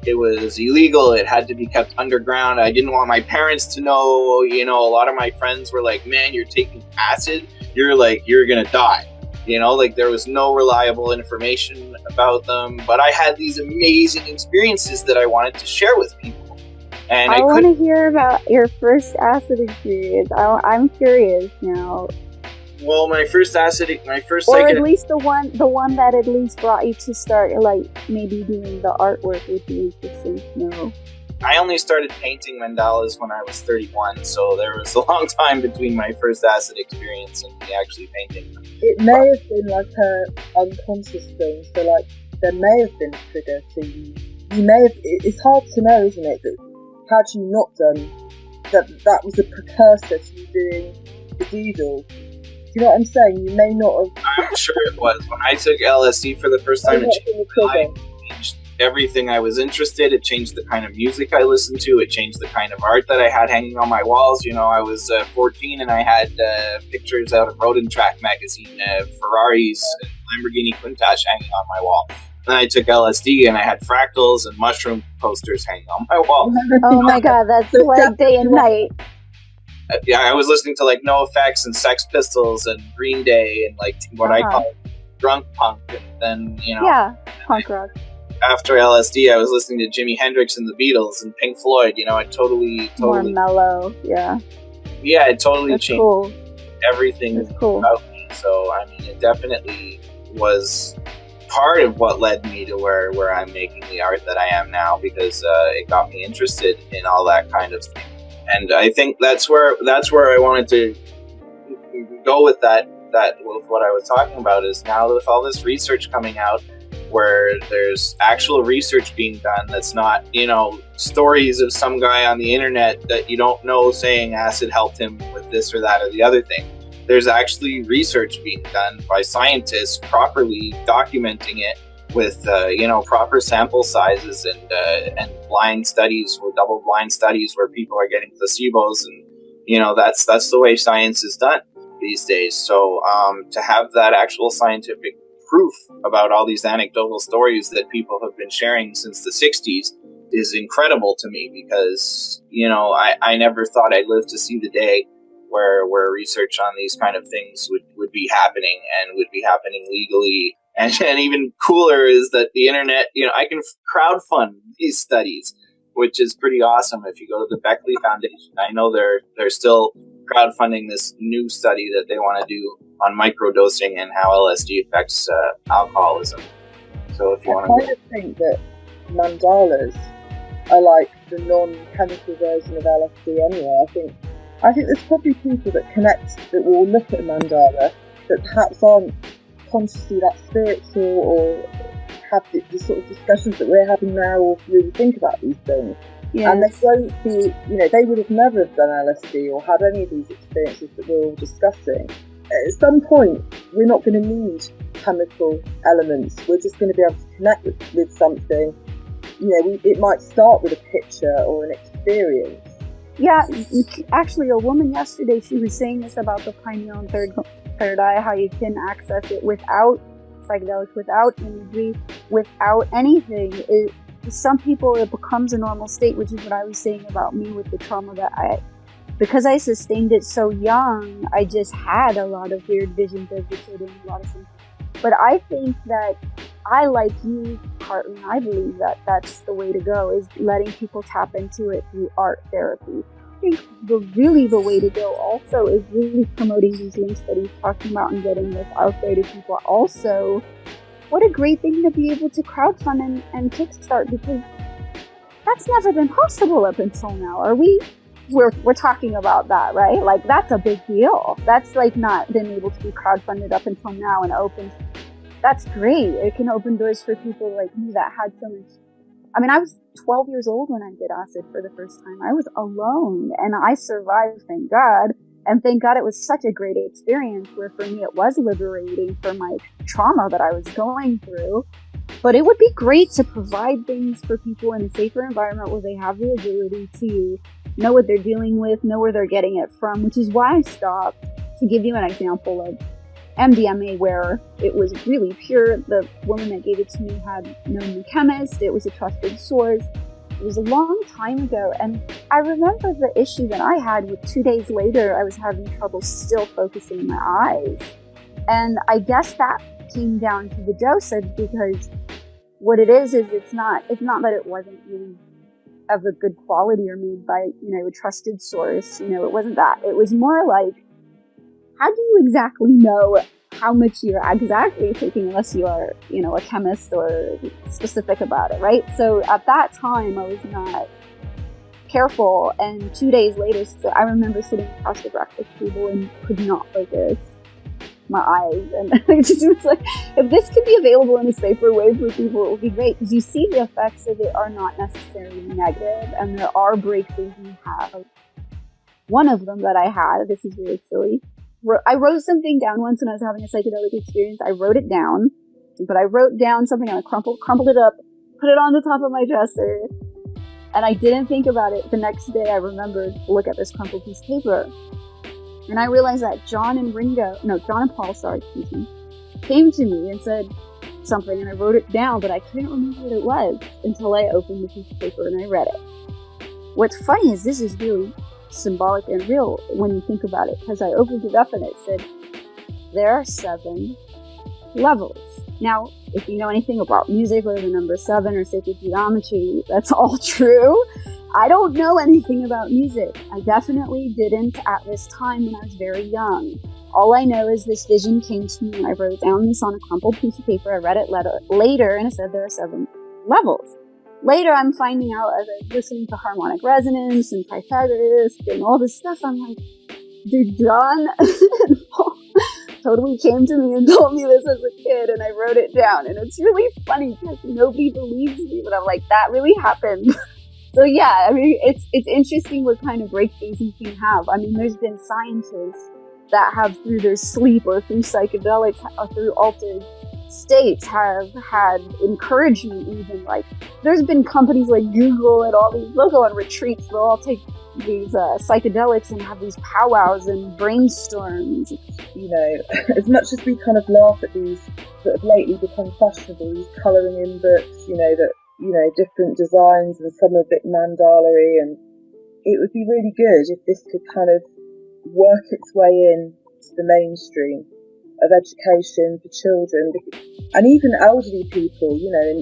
It was illegal. It had to be kept underground. I didn't want my parents to know. A lot of my friends were like, man, you're taking acid. You're going to die. There was no reliable information about them. But I had these amazing experiences that I wanted to share with people. And I want to hear about your first acid experience. I'm curious now. Well, my first, or at least the one that at least brought you to start, maybe doing the artwork would be interesting to know. I only started painting mandalas when I was 31, so there was a long time between my first acid experience and me actually painting them. It may have been like a unconscious thing, so there may have been a trigger to you. You may have. It's hard to know, isn't it? That had you not done that was a precursor to you doing the doodle. Do you know what I'm saying? You may not have. I'm sure it was. When I took LSD for the first time, it changed everything I was interested. It changed the kind of music I listened to. It changed the kind of art that I had hanging on my walls. I was 14 and I had pictures out of Road and Track magazine, Ferraris and Lamborghini Countach hanging on my wall. Then I took LSD and I had fractals and mushroom posters hanging on my wall. Oh my god, that's like day and night. Yeah, I was listening to NoFX and Sex Pistols and Green Day and what I call drunk punk, and then punk rock. After LSD, I was listening to Jimi Hendrix and the Beatles and Pink Floyd. It totally more mellow. Yeah, it totally changed everything about me. So I mean, it definitely was part of what led me to where I'm making the art that I am now, because it got me interested in all that kind of thing. And I think that's where I wanted to go with that with what I was talking about, is now with all this research coming out, where there's actual research being done that's not, stories of some guy on the internet that you don't know saying acid helped him with this or that or the other thing. There's actually research being done by scientists properly documenting it with proper sample sizes and blind studies or double-blind studies where people are getting placebos, and that's the way science is done these days. So to have that actual scientific proof about all these anecdotal stories that people have been sharing since the 60s is incredible to me because, I never thought I'd live to see the day where research on these kind of things would be happening and would be happening legally. And even cooler is that the internet, I can crowdfund these studies, which is pretty awesome. If you go to the Beckley Foundation, I know they're still crowdfunding this new study that they want to do on microdosing and how LSD affects alcoholism. So if you want to, I kind of think that mandalas are like the non-chemical version of LSD anyway. I think there's probably people that will look at a mandala that perhaps aren't consciously that spiritual or have the sort of discussions that we're having now or really think about these things. Yes. And they won't be, they would have never have done LSD or had any of these experiences that we're all discussing. At some point, we're not going to need chemical elements. We're just going to be able to connect with something. It might start with a picture or an experience. Yeah, actually, a woman yesterday, she was saying this about the pineal and third eye, how you can access it without psychedelics, without imagery, without anything. Some people, it becomes a normal state, which is what I was saying about me with the trauma that because I sustained it so young, I just had a lot of weird visions as a kid and a lot of things. But I think that I, like you, partly, I believe that that's the way to go, is letting people tap into it through art therapy. I think the way to go also is really promoting these links that he's talking about and getting this out there to people. Also, what a great thing to be able to crowdfund and kickstart, because that's never been possible up until now. We're talking about that, right? Like, that's a big deal. That's like not been able to be crowdfunded up until now and open. That's great. It can open doors for people like me that had so much. I mean, I was 12 years old when I did acid for the first time. I was alone and I survived, thank God. And thank God it was such a great experience where for me it was liberating for my trauma that I was going through. But it would be great to provide things for people in a safer environment where they have the ability to know what they're dealing with, know where they're getting it from, which is why I stopped. To give you an example of MDMA, where it was really pure. The woman that gave it to me had known the chemist. It was a trusted source. It was a long time ago, and I remember the issue that I had with 2 days later, I was having trouble still focusing in my eyes. And I guess that came down to the dosage, because what it is it's not that it wasn't really of a good quality or made by, a trusted source. It wasn't that. It was more like, how do you exactly know how much you're exactly taking unless you are, a chemist or specific about it, right? So at that time, I was not careful, and 2 days later, I remember sitting across the breakfast table and could not focus my eyes, and it just was like, if this could be available in a safer way for people, it would be great, because you see the effects of it are not necessarily negative, and there are breakthroughs you have. One of them that I had, this is really silly, I wrote something down once when I was having a psychedelic experience. I wrote it down, but I wrote down something and I crumpled it up, put it on the top of my dresser, and I didn't think about it. The next day I remembered to look at this crumpled piece of paper, and I realized that John and Paul, came to me and said something, and I wrote it down, but I couldn't remember what it was until I opened the piece of paper and I read it. What's funny is this is really symbolic and real when you think about it, because I opened it up and it said there are 7 levels. Now, if you know anything about music or the number 7 or sacred geometry, that's all true. I don't know anything about music. I definitely didn't at this time when I was very young. All I know is this vision came to me and I wrote down this on a crumpled piece of paper. I read it later and it said there are 7 levels. Later, I'm finding out as I was listening to harmonic resonance and Pythagoras and all this stuff, I'm like, dude, John and Paul totally came to me and told me this as a kid, and I wrote it down. And it's really funny because nobody believes me, but I'm like, that really happened. So yeah, I mean, it's interesting what kind of breakthroughs you can have. I mean, there's been scientists that have, through their sleep or through psychedelics or through altered states, have had encouragement. Even like there's been companies like Google and all these, they'll go on retreats, they'll all take these psychedelics and have these powwows and brainstorms. As much as we kind of laugh at these that have lately become fashionable, these colouring in books, that different designs, and some are a bit mandala-y, and it would be really good if this could kind of work its way in to the mainstream of education for children, and even elderly people,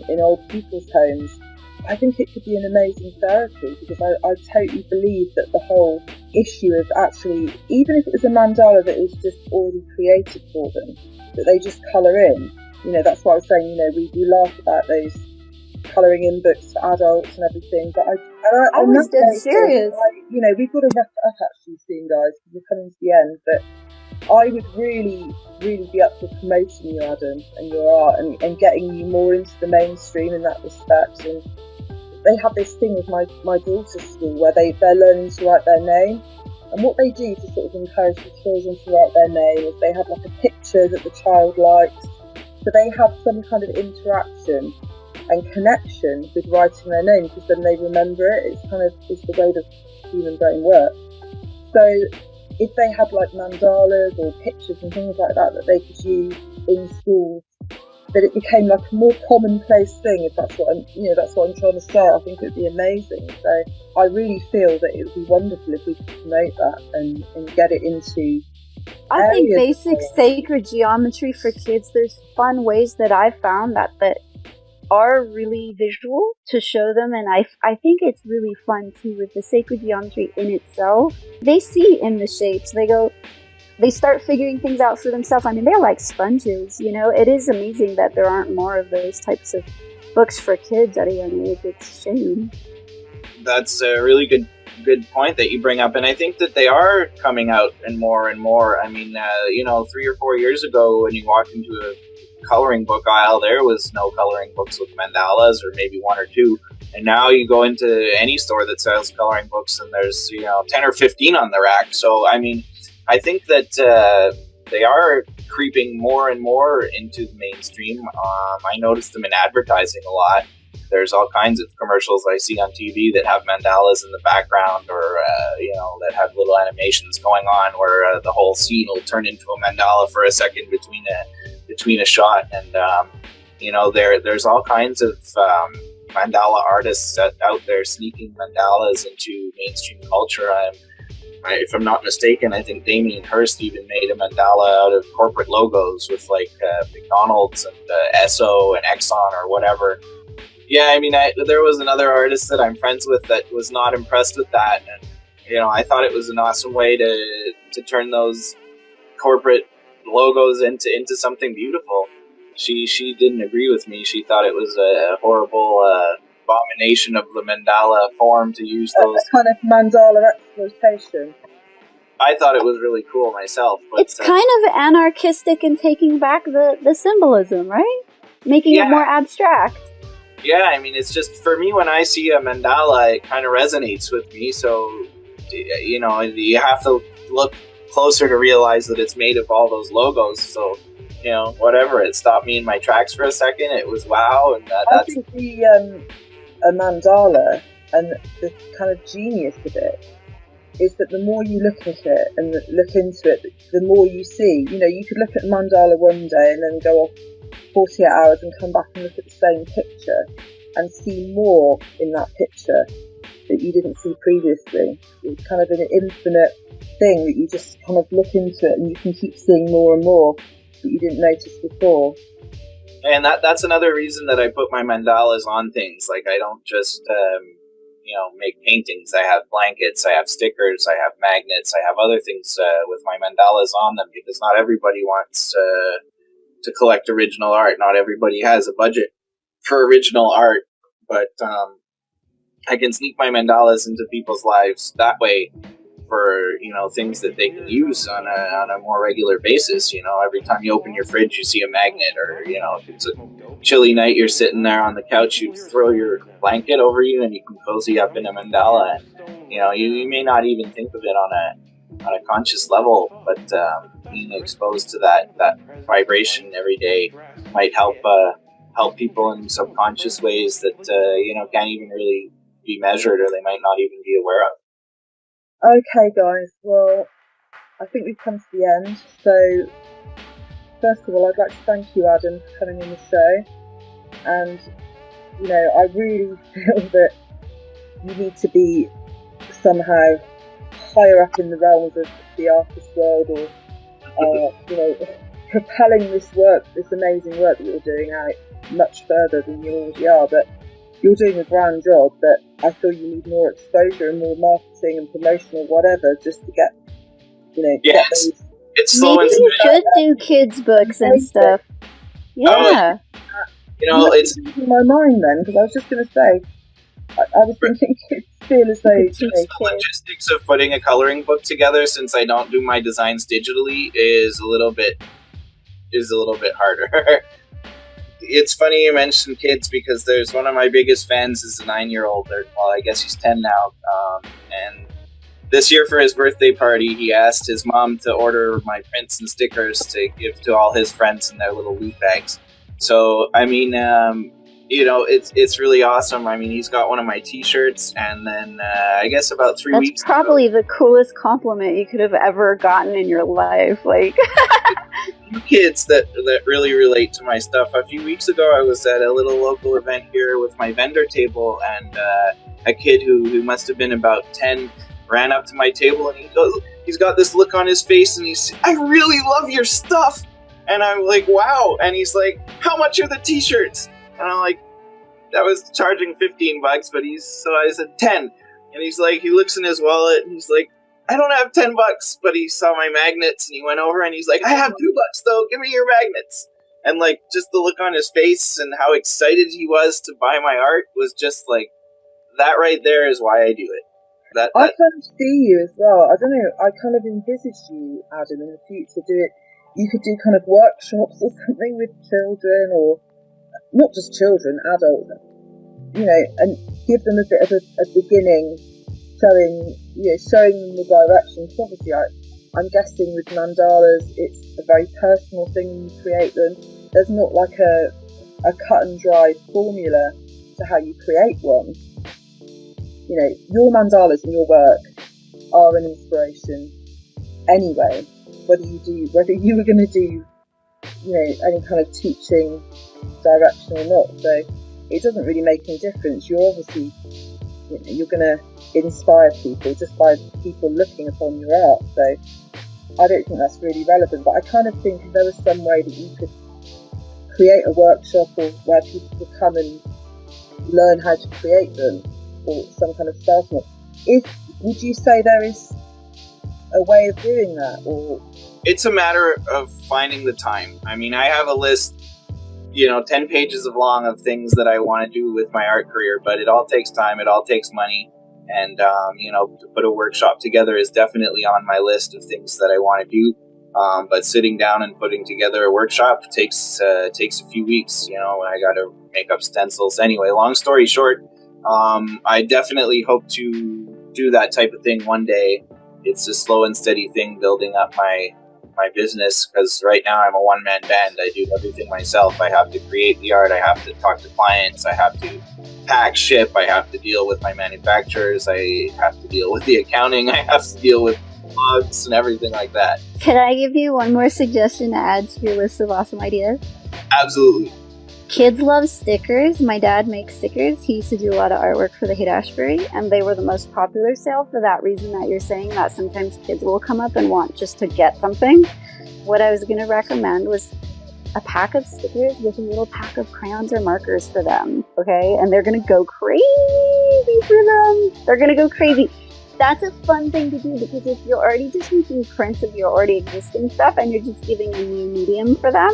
in old people's homes. I think it could be an amazing therapy, because I totally believe that the whole issue of actually, even if it was a mandala that was just already created for them, that they just colour in, that's what I was saying, we laugh about those colouring in books for adults and everything, but I was dead serious. We've got to wrap it up actually soon, guys, because we're coming to the end, but I would really, really be up for promoting you, Adam, and your art, and getting you more into the mainstream in that respect. And they have this thing with my daughter's school where they're learning to write their name, and what they do to sort of encourage the children to write their name is they have like a picture that the child likes, so they have some kind of interaction and connection with writing their name, because then they remember it. It's the way the human brain works. So if they had like mandalas or pictures and things like that they could use in schools, that it became like a more commonplace thing, if that's what I'm trying to say. I think it would be amazing. So I really feel that it would be wonderful if we could promote that and get it into I think basic sacred geometry for kids, there's fun ways that I've found that are really visual to show them, and I think it's really fun too with the sacred geometry in itself. They see in the shapes, they start figuring things out for themselves. I mean, they're like sponges, It is amazing that there aren't more of those types of books for kids at a young age. It's a shame. That's a really good point that you bring up, and I think that they are coming out and more and more. I mean, 3 or 4 years ago, when you walked into a coloring book aisle, there was no coloring books with mandalas, or maybe one or two, and now you go into any store that sells coloring books and there's 10 or 15 on the rack. So I mean, I think that they are creeping more and more into the mainstream. I notice them in advertising a lot. There's all kinds of commercials I see on TV that have mandalas in the background, or that have little animations going on where the whole scene will turn into a mandala for a second between a shot. And there's all kinds of mandala artists out there sneaking mandalas into mainstream culture. If I'm not mistaken, I think Damien Hirst even made a mandala out of corporate logos with like McDonald's and Esso and Exxon or whatever. Yeah, I mean, there was another artist that I'm friends with that was not impressed with that, and I thought it was an awesome way to turn those corporate logos into something beautiful. She didn't agree with me. She thought it was a horrible abomination of the mandala form to use those. A kind of mandala exploitation. I thought it was really cool myself. But, it's kind of anarchistic and taking back the symbolism, right? Making it more abstract. Yeah, I mean, it's just, for me, when I see a mandala, it kind of resonates with me. So, you have to look closer to realize that it's made of all those logos. So, whatever, it stopped me in my tracks for a second. It was wow. And I think a mandala, and the kind of genius of it, is that the more you look at it and look into it, the more you see. You could look at a mandala one day and then go off 48 hours and come back and look at the same picture and see more in that picture that you didn't see previously. It's kind of an infinite thing that you just kind of look into it and you can keep seeing more and more that you didn't notice before. And that's another reason that I put my mandalas on things. Like, I don't just make paintings. I have blankets, I have stickers, I have magnets, I have other things with my mandalas on them, because not everybody wants to collect original art. Not everybody has a budget for original art, but I can sneak my mandalas into people's lives that way for things that they can use on a more regular basis. Every time you open your fridge, you see a magnet, or if it's a chilly night, you're sitting there on the couch, you throw your blanket over you and you can cozy up in a mandala. And you may not even think of it on a conscious level, but being exposed to that vibration every day might help people in subconscious ways that can't even really be measured, or they might not even be aware of. Okay, guys, well, I think we've come to the end. So first of all, I'd like to thank you, Adam, for coming on the show, and you know, I really feel that you need to be somehow higher up in the realms of the artist world, or you know, propelling this work, this amazing work that you're doing out much further than you already are. But you're doing a grand job, but I feel you need more exposure and more marketing and promotion or whatever, just to get, you know, get those. It's slow. Maybe you should do kids' books and stuff. Yeah. You know, it's in my mind then, because I was just going to say, I was thinking kids feel as though, you know, the logistics of putting a coloring book together, since I don't do my designs digitally, is a little bit harder. It's funny you mentioned kids, because there's one of my biggest fans is a 9-year-old. Well, I guess he's 10 now. And this year for his birthday party, he asked his mom to order my prints and stickers to give to all his friends in their little loot bags. So, I mean, you know, it's really awesome. I mean, he's got one of my T-shirts, and then I guess about 3 weeks. That's probably the coolest compliment you could have ever gotten in your life. Like, kids that really relate to my stuff. A few weeks ago, I was at a little local event here with my vendor table, and a kid who must have been about 10 ran up to my table, and he's got this look on his face, and he's, "I really love your stuff." And I'm like, "Wow." And he's like, "How much are the T-shirts?" And I'm like, "I was charging $15, but so I said 10. And he's like, he looks in his wallet, and he's like, "I don't have $10, but he saw my magnets, and he went over, and he's like, "I have $2 though, give me your magnets." And like, just the look on his face and how excited he was to buy my art was just like, that right there is why I do it. I kind of see you as well. I don't know, I kind of envisage you, Adam, in the future you could do kind of workshops or something with children, or not just children, adults, you know, and give them a bit of a beginning, showing them the direction. Because obviously, I'm guessing with mandalas, it's a very personal thing when you create them. There's not like a cut and dry formula to how you create one. You know, your mandalas and your work are an inspiration anyway. Whether you were going to do, you know, any kind of teaching direction or not, so it doesn't really make any difference. You're obviously, you know, you're going to inspire people just by people looking upon your art. So I don't think that's really relevant. But I kind of think if there was some way that you could create a workshop, or where people could come and learn how to create them, or some kind of starting it, would you say there is a way of doing that, or? It's a matter of finding the time. I mean, I have a list, 10 pages long of things that I want to do with my art career, but it all takes time, it all takes money, and, to put a workshop together is definitely on my list of things that I want to do, but sitting down and putting together a workshop takes a few weeks. I got to make up stencils. Anyway, long story short, I definitely hope to do that type of thing one day. It's a slow and steady thing, building up my business, because right now I'm a one-man band. I do everything myself. I have to create the art, I have to talk to clients, I have to pack, ship, I have to deal with my manufacturers, I have to deal with the accounting, I have to deal with bugs and everything like that. Can I give you one more suggestion to add to your list of awesome ideas? Absolutely. Kids love stickers. My dad makes stickers. He used to do a lot of artwork for the Haight-Ashbury, and they were the most popular sale for that reason that you're saying, that sometimes kids will come up and want just to get something. What I was going to recommend was a pack of stickers with a little pack of crayons or markers for them, okay? And they're going to go crazy for them. They're going to go crazy. That's a fun thing to do, because if you're already just making prints of your already existing stuff and you're just giving a new medium for them,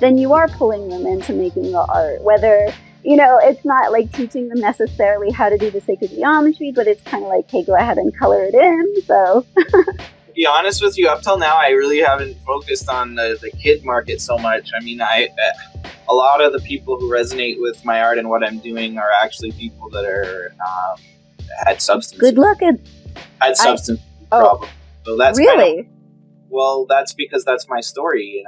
then you are pulling them into making the art. Whether, it's not like teaching them necessarily how to do the sacred geometry, but it's kind of like, hey, go ahead and color it in. So, to be honest with you, up till now, I really haven't focused on the kid market so much. I mean, a lot of the people who resonate with my art and what I'm doing are actually people that are had substance. Good luck at had substance problem. So that's really. That's because that's my story,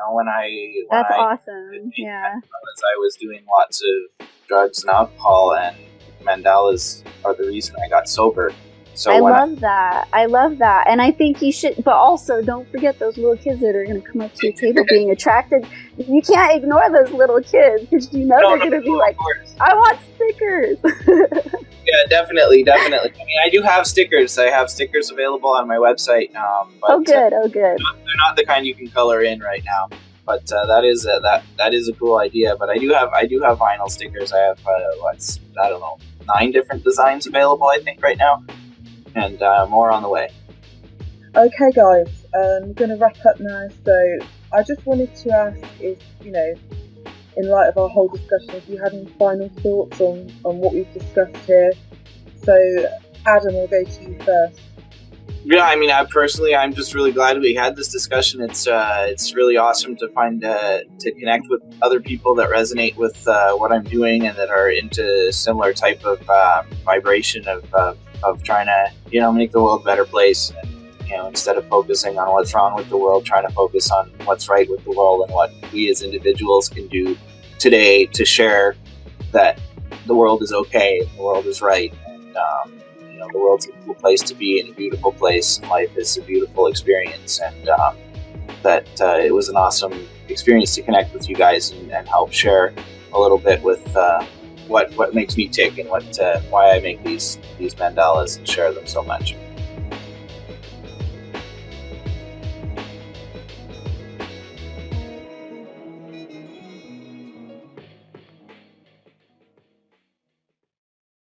That's awesome. Yeah. I was doing lots of drugs and alcohol, and mandalas are the reason I got sober. So I love that. And I think you should, but also don't forget those little kids that are going to come up to your table being attracted. You can't ignore those little kids, because they're going to be like, I want stickers. stickers. Yeah, definitely. I mean, I do have stickers. I have stickers available on my website. But, Oh, good. they're not the kind you can color in right now. But that is a cool idea. But I do have vinyl stickers. I have 9 different designs available, I think, right now, and more on the way. Okay, guys, I'm going to wrap up now. So I just wanted to ask if, in light of our whole discussion, if you had any final thoughts on what we've discussed here. So Adam, I'll go to you first. Yeah, I mean, I'm just really glad we had this discussion. It's really awesome to find to connect with other people that resonate with what I'm doing and that are into similar type of vibration of trying to make the world a better place. And, instead of focusing on what's wrong with the world, trying to focus on what's right with the world and what we as individuals can do today to share that the world is okay, the world is right, and the world's a cool place to be and a beautiful place, and life is a beautiful experience, and that it was an awesome experience to connect with you guys and help share a little bit with what makes me tick and why I make these mandalas and share them so much.